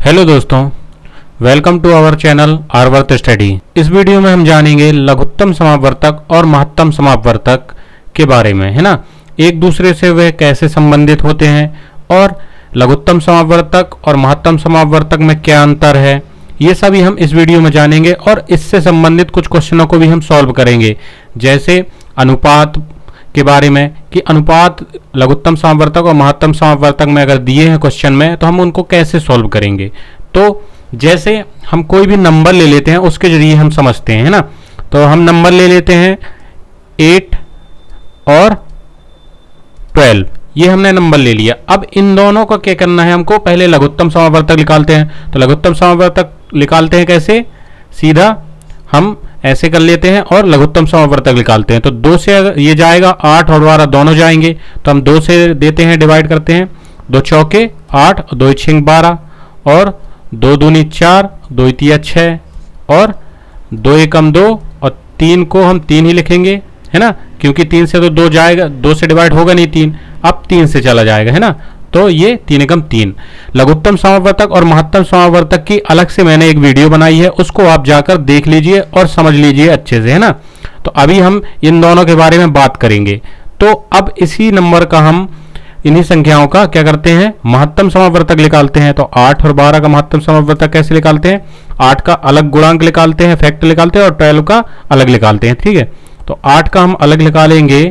Hello दोस्तों, welcome to our channel Aryavart study. इस video में हम जानेंगे लघुत्तम समापवर्तक और महत्तम समापवर्तक के बारे में, है ना। एक दूसरे से वे कैसे संबंधित होते हैं और लघुत्तम समापवर्तक और महत्तम समापवर्तक में क्या अंतर है, ये सभी हम इस वीडियो में जानेंगे और इससे संबंधित कुछ क्वेश्चनों को भी हम सॉल्व करेंगे। जैसे अनुपात के बारे में कि अनुपात लघुत्तम समापवर्तक और महत्तम समापवर्तक में अगर दिए हैं क्वेश्चन में तो हम उनको कैसे सॉल्व करेंगे। तो जैसे हम कोई भी नंबर ले लेते हैं उसके जरिए हम समझते हैं, है ना। तो हम नंबर ले लेते हैं 8 और 12, ये हमने नंबर ले लिया। अब इन दोनों का क्या करना है, हमको पहले लघुत्तम समापवर्तक निकालते हैं। तो लघुत्तम समापवर्तक निकालते हैं कैसे, सीधा हम ऐसे कर लेते हैं और लघुत्तम समापवर्तक निकालते हैं। तो 2 से ये जाएगा 8 और 12 दोनों जाएंगे, तो हम 2 से देते हैं, डिवाइड करते हैं। 2 चौके 8, 2 6 12 और 2 दूनी 4, 2 तिया 6 और 2 एकम 2 और 3 को हम 3 ही लिखेंगे, है ना, क्योंकि 3 से तो 2 जाएगा, 2 से डिवाइड होगा नहीं 3, अब 3 से चला जाएगा, है ना। तो ये 3 एकम 3। लघुत्तम समापवर्तक और महत्तम समापवर्तक की अलग से मैंने एक वीडियो बनाई है, उसको आप जाकर देख लीजिए और समझ लीजिए अच्छे से, है ना। तो अभी हम इन दोनों के बारे में बात करेंगे। तो अब इसी नंबर का हम इन्हीं संख्याओं का क्या करते हैं, महत्तम समापवर्तक निकालते हैं। तो 8 और 12 का महत्तम समापवर्तक कैसे निकालते हैं, 8 का अलग गुणांक निकालते हैं, फैक्टर निकालते हैं, और 12 का अलग निकालते हैं, ठीक है। तो 8 का हम अलग निकालेंगे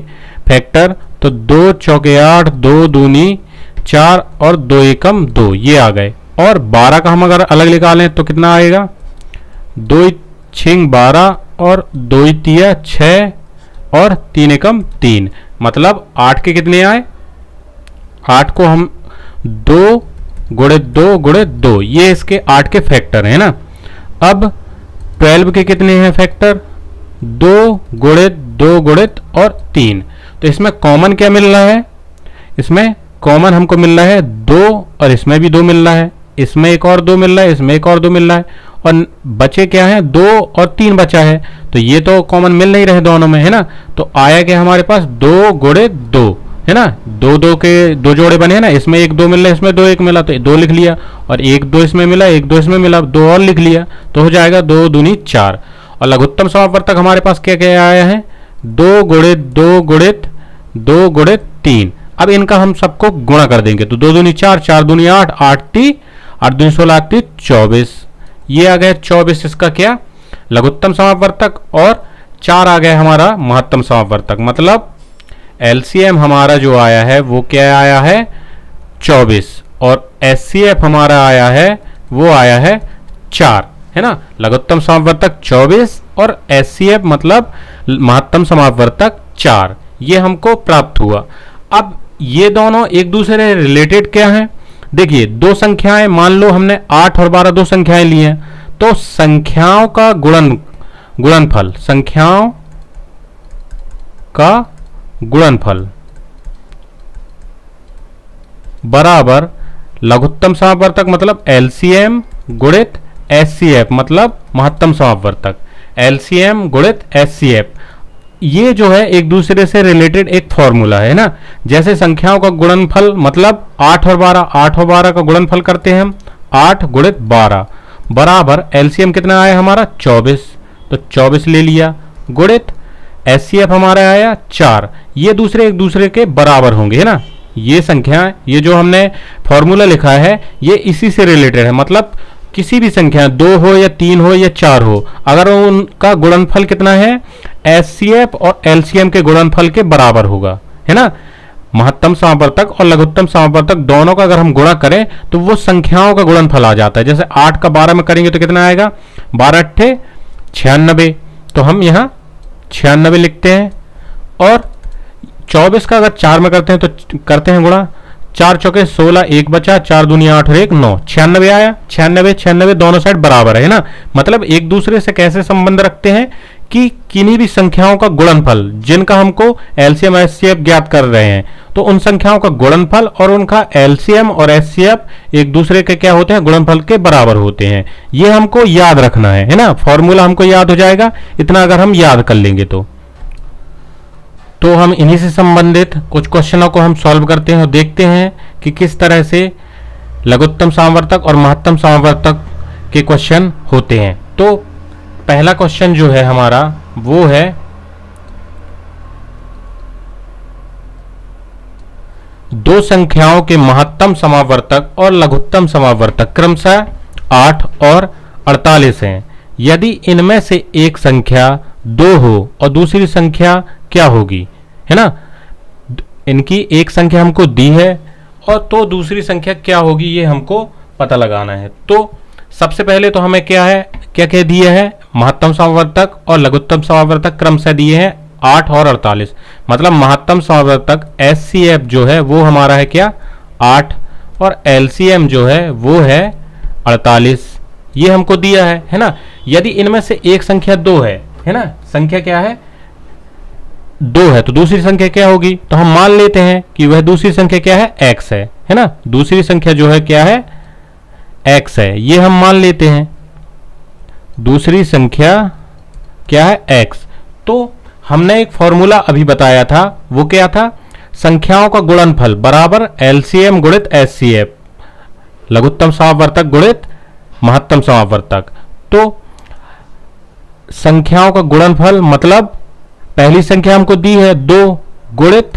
फैक्टर, तो 2 चौके 8, 2 दूनी 4 और 2 एकम 2, ये आ गए। और 12 का हम अगर अलग निकालें तो कितना आएगा, 2 6 12 और 2 तिया 6 और 3 एकम 3, मतलब 8 के कितने आए, 8 को हम 2 गुणित 2 गुणित 2, ये इसके 8 के फैक्टर है ना। अब 12 के कितने हैं फैक्टर, 2 गुणित 2 गुणित और 3। तो इसमें कॉमन क्या मिल रहा है, इसमें कॉमन हमको मिल रहा है 2 और इसमें भी 2 मिल रहा है, इसमें एक और 2 मिल रहा है, इसमें एक और 2 मिल रहा है, और बचे क्या है, 2 और 3 बचा है। तो ये तो कॉमन मिल नहीं रहे दोनों में, है ना। तो आया क्या हमारे पास, 2 गुणित 2, है ना। 2 2 के 2 जोड़े बने हैं ना, इसमें एक 2 मिल रहा है, इसमें 2 1 मिला तो 2 लिख लिया, और एक 2 इसमें मिला, एक 2 इसमें मिला, 2 और लिख लिया, तो हो जाएगा 2 दूनी 4। और लघुत्तम समापवर्तक हमारे पास क्या क्या आया है, 2 गुणित 2 गुणित 2 गुणित 3। अब इनका हम सबको गुणा कर देंगे, तो 2 दूनी 4, 4 दूनी 8, 8 दूनी 16, 8 24, ये आ गया 24 इसका क्या, लघुत्तम समापवर्तक, और 4 आ गया हमारा महत्तम समापवर्तक। मतलब एलसीएम हमारा जो आया है वो क्या आया है, 24, और एचसीएफ हमारा आया है वो आया है 4, है ना। लघुत्तम समापवर्तक 24 और एचसीएफ मतलब महत्तम समापवर्तक 4, ये हमको प्राप्त हुआ। अब ये दोनों एक दूसरे से रिलेटेड क्या हैं, देखिए 2 संख्याएं, मान लो हमने 8 और 12 2 संख्याएं ली हैं, तो संख्याओं का गुणनफल, संख्याओं का गुणनफल बराबर लघुत्तम समापवर्तक मतलब एलसीएम गुणित एचसीएफ मतलब महत्तम समापवर्तक, एलसीएम गुणित एचसीएफ, ये जो है एक दूसरे से रिलेटेड एक फॉर्मूला है ना। जैसे संख्याओं का गुणनफल मतलब 8 और 12 का गुणनफल करते हैं हम, 8 गुणित 12 बराबर एलसीएम कितना आया हमारा 24, तो 24 ले लिया, गुणित एचसीएफ हमारा आया 4, ये दूसरे एक दूसरे के बराबर होंगे, है ना। ये संख्या, ये जो हमने फॉर्मूला लिखा है ये इसी से रिलेटेड है, मतलब किसी भी संख्या 2 हो या 3 हो या 4 हो, अगर उनका गुणनफल कितना है, एचसीएफ और एलसीएम के गुणनफल के बराबर होगा, है ना। महत्तम समापवर्तक और लघुत्तम समापवर्तक दोनों का अगर हम गुणा करें तो वो संख्याओं का गुणनफल आ जाता है। जैसे 8 का 12 में करेंगे तो कितना आएगा, 12 8 96, तो हम यहाँ 96 लिखते हैं। और 24 का अगर 4 में करते हैं तो करते हैं गुणा, 4 चौके 16, 1 बचा, 4 दूनी 8 और 1 9, 96 आया, 96 दोनों साइड बराबर है ना। मतलब एक दूसरे से कैसे संबंध रखते हैं कि किन्हीं भी संख्याओं का गुणनफल जिनका हमको एलसीएम एचसीएफ ज्ञात कर रहे हैं, तो उन संख्याओं का गुणनफल और उनका एलसीएम और एचसीएफ एक दूसरे के क्या होते हैं, गुणनफल के बराबर होते हैं। ये हमको याद रखना है ना, फॉर्मूला हमको याद हो जाएगा इतना अगर हम याद कर लेंगे तो हम इन्हीं से संबंधित कुछ क्वेश्चनों को हम सॉल्व करते हैं और देखते हैं कि किस तरह से लघुत्तम समावर्तक और महत्तम समावर्तक के क्वेश्चन होते हैं। तो पहला क्वेश्चन जो है हमारा वो है दो संख्याओं के महत्तम समावर्तक और लघुत्तम समावर्तक क्रमशः 8 और 48 हैं। यदि इनमें से एक संख्या 2 हो और दूसरी संख्या क्या होगी, है ना। इनकी एक संख्या हमको दी है और तो दूसरी संख्या क्या होगी ये हमको पता लगाना है। तो सबसे पहले तो हमें क्या है, क्या क्या दिए हैं, महत्तम समावर्तक और लघुत्तम समावर्तक क्रमशः दिए हैं 8 और 48। मतलब महत्तम समावर्तक HCF जो है वो हमारा है क्या 8 और LCM जो है वो है 48। ये हमको दिया है ना। यदि इनमें से एक संख्या 2 है ना, संख्या क्या है 2 है, तो दूसरी संख्या क्या होगी, तो हम मान लेते हैं कि वह दूसरी संख्या क्या है x है ना। दूसरी संख्या जो है क्या है x है, ये हम मान लेते हैं दूसरी संख्या क्या है x। तो हमने एक फॉर्मूला अभी बताया था, वो क्या था, संख्याओं का गुणनफल बराबर LCM गुणित HCF, लघुत्तम समावर्तक गुणित महत्तम समावर्तक। तो संख्याओं का गुणनफल मतलब पहली संख्या हमको दी है 2 गुणित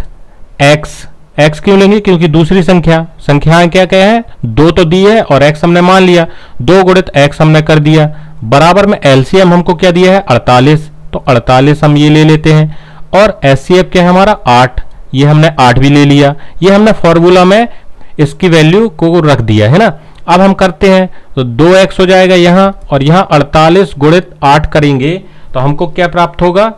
x क्यों लेंगे, क्योंकि दूसरी संख्याएं क्या क्या है 2 तो दी है और x हमने मान लिया, 2 गुणित x हमने कर दिया, बराबर में LCM हमको क्या दिया है 48, तो 48 हम ये ले लेते हैं। और HCF क्या है हमारा 8, ये हमने 8 भी ले लिया, ये हमने फॉर्मूला में इसकी वैल्यू को रख दिया है ना। अब हम करते हैं तो 2x हो जाएगा यहाँ, और यहाँ 48 गुणित 8 करेंगे तो हमको क्या प्राप्त होगा।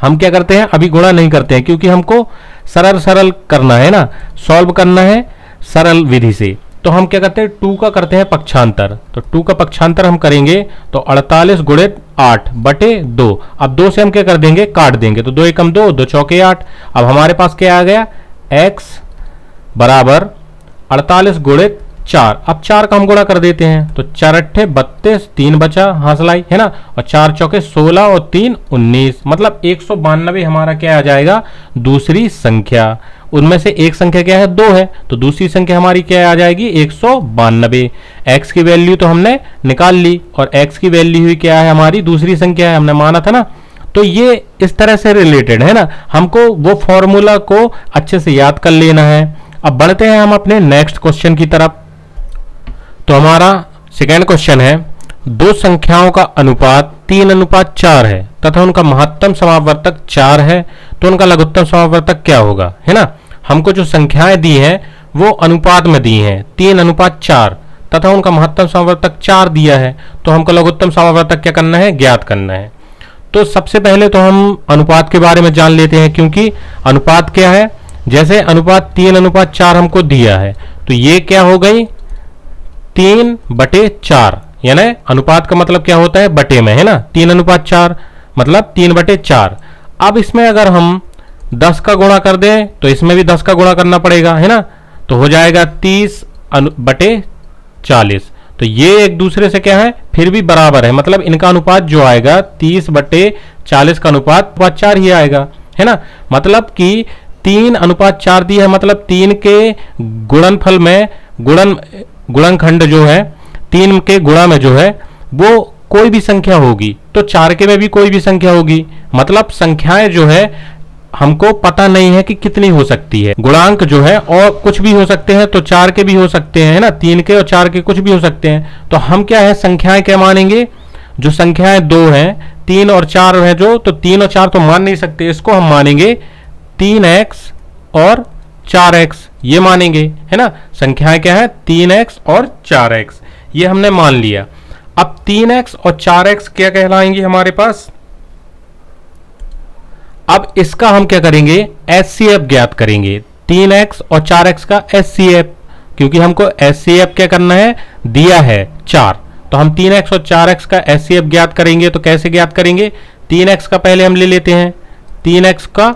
हम क्या करते हैं, अभी गुणा नहीं करते हैं क्योंकि हमको सरल करना है ना, सॉल्व करना है सरल विधि से। तो हम क्या करते हैं 2 का करते हैं पक्षांतर, तो 2 का पक्षांतर हम करेंगे तो 48 गुणित 8 बटे 2। अब 2 से हम क्या कर देंगे, काट देंगे, तो 2 एकम 2, 2 चौके 8। अब हमारे पास क्या आ गया x बराबर 48 गुणित 4। अब 4 का हम गुणा कर देते हैं तो 4 अट्ठे 32, 3 बचा हासिलाई है ना, और 4 चौके 16 और 3 19, मतलब 192 हमारा क्या आ जाएगा दूसरी संख्या। उनमें से एक संख्या क्या है 2 है, तो दूसरी संख्या हमारी क्या आ जाएगी 192। x की वैल्यू तो हमने निकाल ली और x की वैल्यू हुई क्या है हमारी दूसरी संख्या है, हमने माना था ना। तो ये इस तरह से रिलेटेड है ना, हमको वो फॉर्मूला को अच्छे से याद कर लेना है। अब बढ़ते हैं हम अपने नेक्स्ट क्वेश्चन की तरफ। तो हमारा सेकेंड क्वेश्चन है दो संख्याओं का अनुपात 3:4 है तथा उनका महत्तम समावर्तक 4 है, तो उनका लघुत्तम समावर्तक क्या होगा, है ना। हमको जो संख्याएं दी हैं वो अनुपात में दी हैं 3:4 तथा उनका महत्तम समावर्तक 4 दिया है, तो हमको लघुत्तम समावर्तक क्या करना है, ज्ञात करना है। तो सबसे पहले तो हम अनुपात के बारे में जान लेते हैं, क्योंकि अनुपात क्या है, जैसे अनुपात 3:4 हमको दिया है तो ये क्या हो गई 3/4, यानी अनुपात का मतलब क्या होता है बटे में, है ना। 3:4 मतलब 3/4। अब इसमें अगर हम 10 का गुणा कर दें तो इसमें भी 10 का गुणा करना पड़ेगा, है ना, तो हो जाएगा 30/40। तो ये एक दूसरे से क्या है फिर भी बराबर है, मतलब इनका अनुपात जो आएगा 30/40 का अनुपात 4 ही आएगा, है ना। मतलब कि 3:4 दिया है, मतलब 3 के गुणनफल में गुणनखंड जो है 3 के गुणा में जो है वो कोई भी संख्या होगी, तो 4 के में भी कोई भी संख्या होगी। मतलब संख्याएं जो है हमको पता नहीं है कि कितनी हो सकती है, गुणांक जो है और कुछ भी हो सकते हैं, तो 4 के भी हो सकते हैं, है ना, 3 के और 4 के कुछ भी हो सकते हैं। तो हम क्या है संख्याएं क्या मानेंगे, जो संख्याएं 2 हैं 3 और 4 है जो, तो 3 और 4 तो मान नहीं सकते, इसको हम मानेंगे 3x और 4x, ये मानेंगे, है ना। संख्याएं क्या है 3x और 4x, ये हमने मान लिया। अब 3x और 4x क्या कहलाएंगे हमारे पास। अब इसका हम क्या करेंगे HCF ज्ञात करेंगे, 3x और 4x का HCF, क्योंकि हमको HCF क्या करना है दिया है 4, तो हम 3x और 4x का HCF ज्ञात करेंगे। तो कैसे ज्ञात करेंगे, 3x का पहले हम ले लेते हैं, 3x का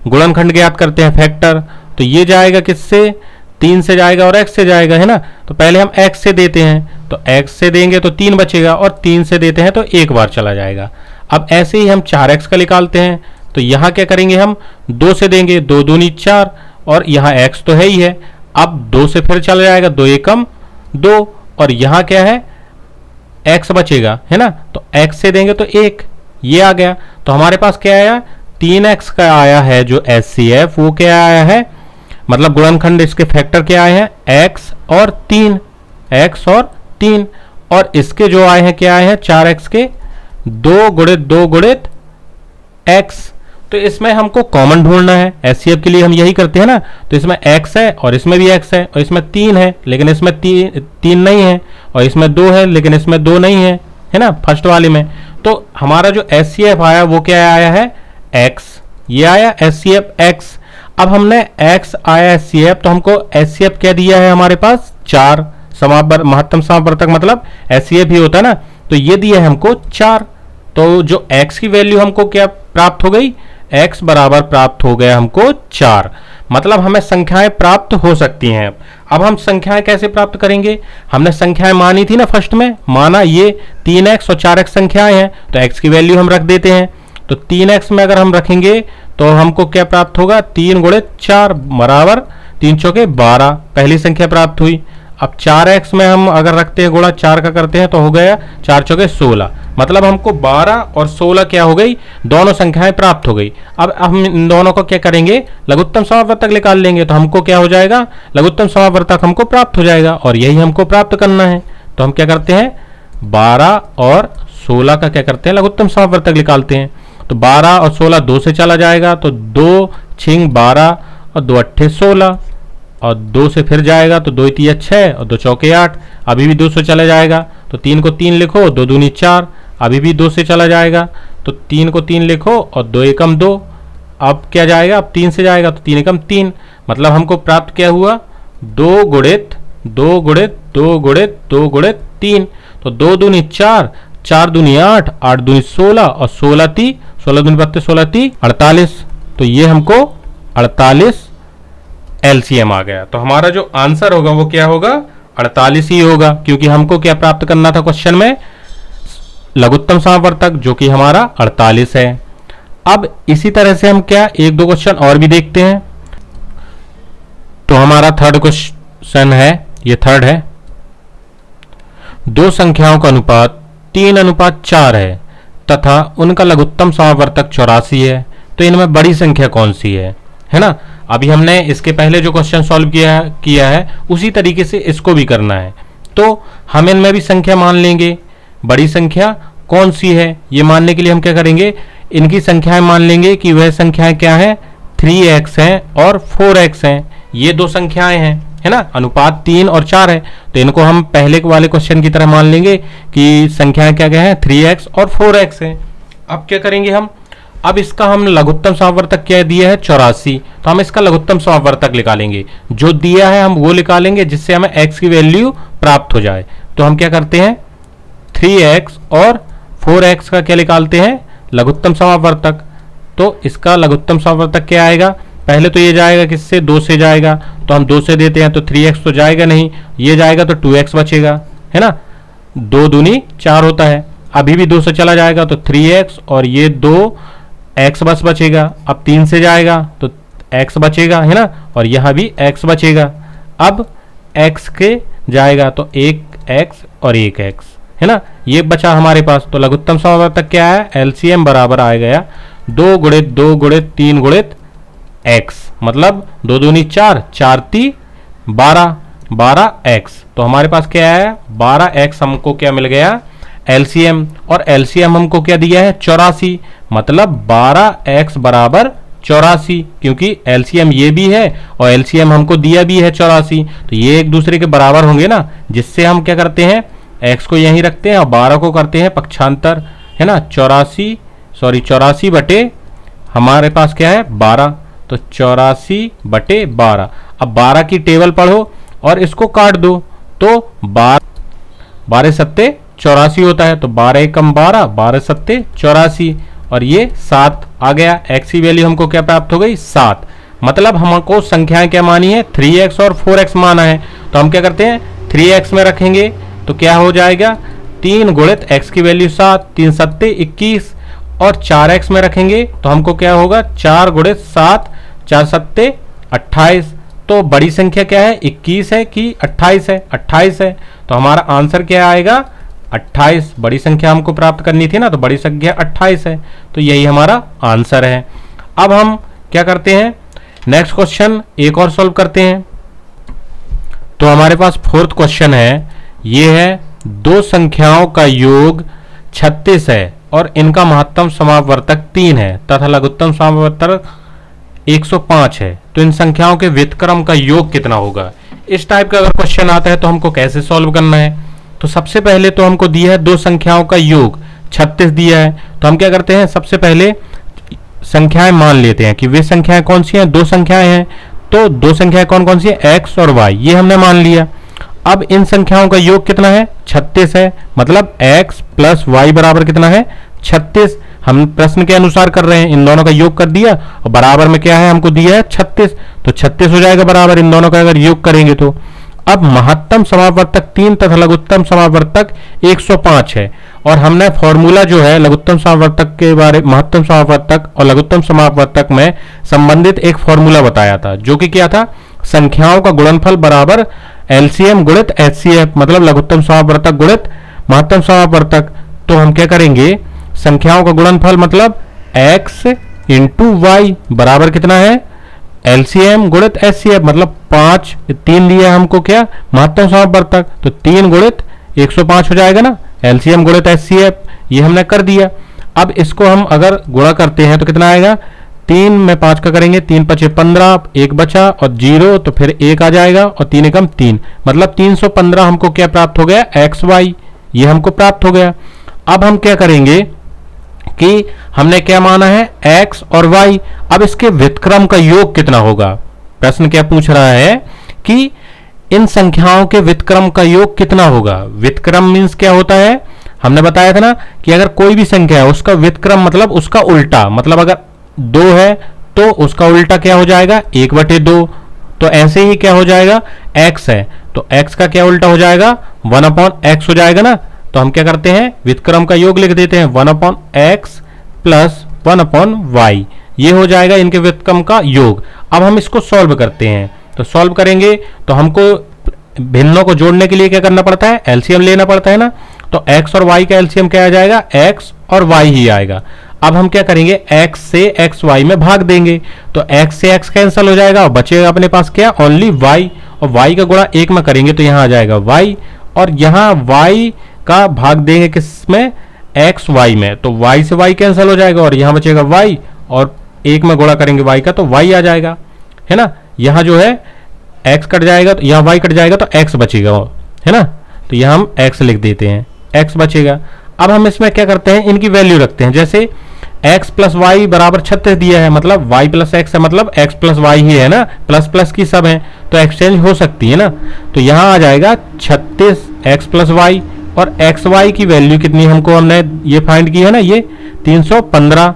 गुणनखंड ज्ञात करते हैं फैक्टर, तो ये जाएगा किससे 3 से जाएगा और x से जाएगा, है ना। तो पहले हम x से देते हैं, तो x से देंगे तो 3 बचेगा और 3 से देते हैं तो एक बार चला जाएगा। अब ऐसे ही हम 4x का निकालते हैं, तो यहाँ क्या करेंगे हम 2 से देंगे, 2 दूनी 4 और यहाँ x तो है ही है। अब 2 से फिर चला जाएगा, 2 एकम 2, और यहां क्या है, x बचेगा, है ना, तो x से देंगे तो 1, ये आ गया। तो हमारे पास क्या आया, 3x का आया है जो HCF, वो क्या आया है, मतलब गुणनखंड इसके फैक्टर क्या आए हैं, x और 3, x और 3, और इसके जो आए हैं क्या आए हैं, 4x के 2 गुणित 2 गुणित x। तो इसमें हमको कॉमन ढूंढना है, HCF के लिए हम यही करते हैं ना। तो इसमें x है और इसमें भी x है, और इसमें 3 है लेकिन इसमें 3 नहीं है, और इसमें 2 है लेकिन इसमें 2 नहीं है ना, फर्स्ट वाले में। तो हमारा जो HCF आया वो क्या आया है, x, ये आया HCF x। अब हमने x आया HCF, तो हमको HCF क्या दिया है हमारे पास, 4, महत्तम समापवर्तक मतलब HCF ही होता है ना, तो ये दिया है हमको 4। तो जो x की वैल्यू हमको क्या प्राप्त हो गई, x बराबर प्राप्त हो गया हमको 4। मतलब हमें संख्याएं प्राप्त हो सकती हैं। अब हम संख्याएं कैसे प्राप्त करेंगे, हमने संख्याएं मानी थी ना, फर्स्ट में माना ये 3x और 4x संख्याएं हैं, तो x की वैल्यू हम रख देते हैं। तो 3x में अगर हम रखेंगे तो हमको क्या प्राप्त होगा, 3 गुणित 4 बराबर 3 चौके 12, पहली संख्या प्राप्त हुई। अब 4x में हम अगर रखते हैं, गुणा 4 का करते हैं, तो हो गया 4 चौके 16, मतलब हमको 12 और 16 क्या हो गई, दोनों संख्याएं प्राप्त हो गई। अब हम इन दोनों को क्या करेंगे, लघुत्तम समापवर्तक निकाल लेंगे, तो हमको क्या हो जाएगा, लघुत्तम समापवर्तक हमको प्राप्त हो जाएगा, और यही हमको प्राप्त करना है। तो हम क्या करते हैं, 12 और 16 का क्या करते हैं, लघुत्तम समापवर्तक निकालते हैं। तो 12 और 16 2 से चला जाएगा, तो 2 छिंग 12 और 2 अट्ठे 16, और 2 से फिर जाएगा तो 2 तिया 6 और 2 चौके 8, अभी भी 2 से चला जाएगा, तो 3 को 3 लिखो, 2 दूनी 4, अभी भी 2 से चला जाएगा, तो 3 को 3 लिखो और 2 एकम 2, अब क्या जाएगा, अब 3 से जाएगा तो 3 एकम 3, मतलब हमको प्राप्त क्या हुआ, 2 गुणित 2 गुणित 2 गुणित 2 गुणित 3, तो 2 दूनी 4, 4 दूनी 8, 8 दूनी 16, और 16 ती 16 दूनी 32, 16 ती 48, तो ये हमको 48 LCM आ गया। तो हमारा जो आंसर होगा वो क्या होगा, 48 ही होगा, क्योंकि हमको क्या प्राप्त करना था क्वेश्चन में, लघुत्तम समापवर्तक, जो कि हमारा 48 है। अब इसी तरह से हम क्या 1-2 क्वेश्चन और भी देखते हैं। तो हमारा थर्ड क्वेश्चन है, ये थर्ड है, दो संख्याओं का अनुपात 3:4 है तथा उनका लघुत्तम समापवर्तक 84 है, तो इनमें बड़ी संख्या कौन सी है ना। अभी हमने इसके पहले जो क्वेश्चन सॉल्व किया है उसी तरीके से इसको भी करना है। तो हम इनमें भी संख्या मान लेंगे, बड़ी संख्या कौन सी है ये मानने के लिए हम क्या करेंगे, इनकी संख्याएं मान लेंगे कि वह संख्याएं क्या है, 3x हैं और 4x हैं, ये दो संख्याएं हैं, है ना, अनुपात 3 और 4 है। तो इनको हम पहले वाले क्वेश्चन की तरह मान लेंगे कि संख्याएं क्या क्या है, 3x और 4x है। अब क्या करेंगे हम, अब इसका हम लघुत्तम समापवर्तक क्या दिया है, 84, तो हम इसका लघुत्तम समापवर्तक निकालेंगे, जो दिया है हम वो निकालेंगे जिससे हमें x की वैल्यू प्राप्त हो जाए। तो हम क्या करते हैं, 3x और 4x का क्या निकालते हैं, लघुत्तम समापवर्तक। तो इसका लघुत्तम समापवर्तक क्या आएगा, पहले तो ये जाएगा किससे, 2 से जाएगा, तो हम 2 से देते हैं, तो 3x तो जाएगा नहीं, ये जाएगा तो 2x बचेगा, है ना, 2 दूनी 4 होता है, अभी भी 2 से चला जाएगा तो 3x, और ये 2x बस बचेगा, अब 3 से जाएगा तो x बचेगा, है ना, और यहाँ भी x बचेगा। अब x के जाएगा तो 1x और 1x, है ना, ये बचा हमारे पास। तो लघुत्तम समापवर्तक क्या है, LCM बराबर आ गया 2 गुणित 2 गुणित 3 गुणित x, मतलब 2 दूनी 4, 4 ती 12, 12x। तो हमारे पास क्या है, 12x हमको क्या मिल गया, LCM, और LCM हमको क्या दिया है, 84, मतलब 12x बराबर 84, क्योंकि LCM ये भी है और LCM हमको दिया भी है 84, तो ये एक दूसरे के बराबर होंगे ना, जिससे हम क्या करते हैं, x को यहीं रखते हैं और 12 को करते हैं पक्षांतर, है ना, 84 बटे हमारे पास क्या है 12, तो 84 बटे 12। अब 12 की टेबल पढ़ो और इसको काट दो, तो 12 सत्ते 84 होता है, तो 12 एकम 12, 12 सत्ते 84, और ये 7 आ गया। x की वैल्यू हमको क्या प्राप्त हो गई, 7। मतलब हमको संख्याएं क्या मानी है, 3x और 4x माना है, तो हम क्या करते हैं, 3x में रखेंगे तो क्या हो जाएगा, 3 गुणित x की वैल्यू 7, 3 सत्ते 21, और 4x में रखेंगे तो हमको क्या होगा, 4 गुणित 7, 4 सत्ते 28, तो बड़ी संख्या क्या है, 21 है कि 28 है, 28 है। तो हमारा आंसर क्या आएगा, 28। बड़ी संख्या हमको प्राप्त करनी थी ना, तो बड़ी संख्या 28 है, तो यही हमारा आंसर है। अब हम क्या करते हैं, नेक्स्ट क्वेश्चन एक और सॉल्व करते हैं। तो हमारे पास फोर्थ क्वेश्चन है, ये है दो संख्याओं का योग 36 है और इनका महत्तम समापवर्तक 3 है तथा लघुत्तम समापवर्तक 105 है, तो इन संख्याओं के व्युत्क्रम का योग कितना होगा। इस टाइप का अगर क्वेश्चन आता है तो हमको कैसे सॉल्व करना है। तो सबसे पहले तो हमको दिया है दो संख्याओं का योग 36 दिया है, तो हम क्या करते हैं, सबसे पहले संख्याएं मान लेते हैं कि वे संख्याएं कौन सी हैं, दो संख्याएं हैं। तो दो संख्याएं कौन कौन सी है, x और y, ये हमने मान लिया। अब इन संख्याओं का योग कितना है, 36 है, मतलब x प्लस वाई बराबर कितना है, 36। हम प्रश्न के अनुसार कर रहे हैं, इन दोनों का योग कर दिया और बराबर में क्या है, हमको दिया है 36, तो 36 हो जाएगा बराबर इन दोनों का अगर योग करेंगे तो। अब महत्तम समापवर्तक 3 तथा लघुत्तम समापवर्तक 105 है, और हमने फॉर्मूला जो है लघुत्तम समापवर्तक के बारे, महत्तम समापवर्तक और लघुत्तम समापवर्तक में संबंधित एक फॉर्मूला बताया था, जो कि क्या था, संख्याओं का गुणनफल बराबर एलसीएम गुणित एचसीएफ, मतलब लघुत्तम समापवर्तक गुणित महत्तम समापवर्तक। तो हम क्या करेंगे, संख्याओं का गुणनफल मतलब x इंटू वाई बराबर कितना है, एलसीएम गुणित एचसीएफ, मतलब 5, 3 दिया हमको क्या, महत्तम समापवर्तक, तो 3 गुणित 105 हो जाएगा ना, एलसीएम गुणित एचसीएफ, ये हमने कर दिया। अब इसको हम अगर गुणा करते हैं तो कितना आएगा, 3 में 5 का करेंगे, 3 पचे 15, 1 बचा और 0, तो फिर 1 आ जाएगा और 3 एकम 3, मतलब 315 हमको क्या प्राप्त हो गया, एक्स वाई, ये हमको प्राप्त हो गया। अब हम क्या करेंगे कि हमने क्या माना है, x और y, अब इसके व्युत्क्रम का योग कितना होगा। प्रश्न क्या पूछ रहा है कि इन संख्याओं के व्युत्क्रम का योग कितना होगा। व्युत्क्रम मीन्स क्या होता है, हमने बताया था ना कि अगर कोई भी संख्या है उसका व्युत्क्रम मतलब उसका उल्टा, मतलब अगर 2 है तो उसका उल्टा क्या हो जाएगा, 1/2। तो ऐसे ही क्या हो जाएगा, x है तो x का क्या उल्टा हो जाएगा, 1/x हो जाएगा ना। तो हम क्या करते हैं, व्युत्क्रम का योग लिख देते हैं, 1/x प्लस 1/y, ये हो जाएगा इनके व्युत्क्रम का योग। अब हम इसको सॉल्व करते हैं, तो सॉल्व करेंगे तो हमको भिन्नों को जोड़ने के लिए क्या करना पड़ता है, एलसीएम लेना पड़ता है ना। तो x और y का एलसीएम क्या आ जाएगा, x और y ही आएगा। अब हम क्या करेंगे, x से x y में भाग देंगे, तो x से x कैंसिल हो जाएगा और बचेगा अपने पास क्या, ओनली y, और y का गुणा 1 में करेंगे तो यहाँ आ जाएगा y, और यहाँ y का भाग देंगे किसमें, x y में, तो y से y कैंसिल हो जाएगा और यहाँ बचेगा y, और 1 में गुणा करेंगे y का तो y आ जाएगा, है ना। यहाँ जो है x कट जाएगा तो यहाँ y कट जाएगा तो x बचेगा, है ना। तो यहाँ हम x लिख देते हैं, x बचेगा। अब हम इसमें क्या करते हैं, इनकी वैल्यू रखते हैं, जैसे x प्लस वाई बराबर 36 दिया है, मतलब y प्लस x है, मतलब x प्लस वाई ही है ना, प्लस प्लस की सब है तो एक्सचेंज हो सकती है ना। तो यहाँ आ जाएगा 36 x प्लस वाई, और एक्स वाई की वैल्यू कितनी हमको हमने ये फाइंड की है ना, ये 315,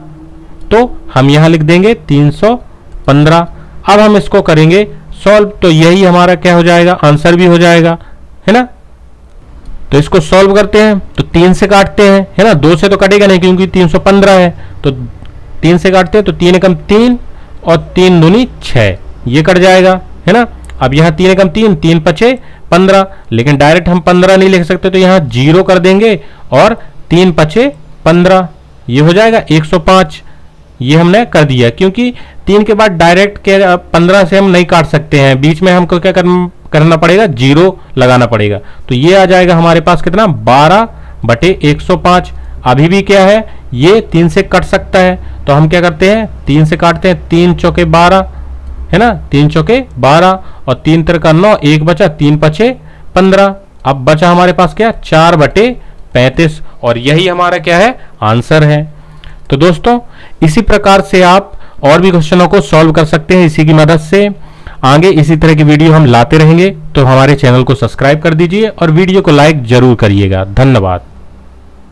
तो हम यहाँ लिख देंगे 315। अब हम इसको करेंगे सॉल्व, तो यही हमारा क्या हो जाएगा, आंसर भी हो जाएगा, है ना। तो इसको सॉल्व करते हैं, तो 3 से काटते हैं, है ना, 2 से तो कटेगा नहीं क्योंकि 315 है, तो 3 से काटते हैं तो 3 एकम 3 और 3 दूनी 6, ये कट जाएगा, है ना। अब यहाँ 3 एकम 3, 3 पचे 15, लेकिन डायरेक्ट हम 15 नहीं लिख सकते, तो यहाँ 0 कर देंगे और 3 पचे 15, ये हो जाएगा 105। ये हमने कर दिया, क्योंकि 3 के बाद डायरेक्ट के 15 से हम नहीं काट सकते हैं, बीच में हमको क्या करना पड़ेगा, 0 लगाना पड़ेगा। तो ये आ जाएगा हमारे पास कितना, 12/105। अभी भी क्या है, ये 3 से कट सकता है, तो हम क्या करते हैं, 3 से काटते हैं, 3 चौके 12, है ना, 3 चौके 12 और 3 तिरका 9, 1 बचा, 3 पचे 15। अब बचा हमारे पास क्या, 4/35, और यही हमारा क्या है, आंसर है। तो दोस्तों इसी प्रकार से आप और भी क्वेश्चनों को सॉल्व कर सकते हैं, इसी की मदद से। आगे इसी तरह की वीडियो हम लाते रहेंगे, तो हमारे चैनल को सब्सक्राइब कर दीजिए और वीडियो को लाइक जरूर करिएगा। धन्यवाद।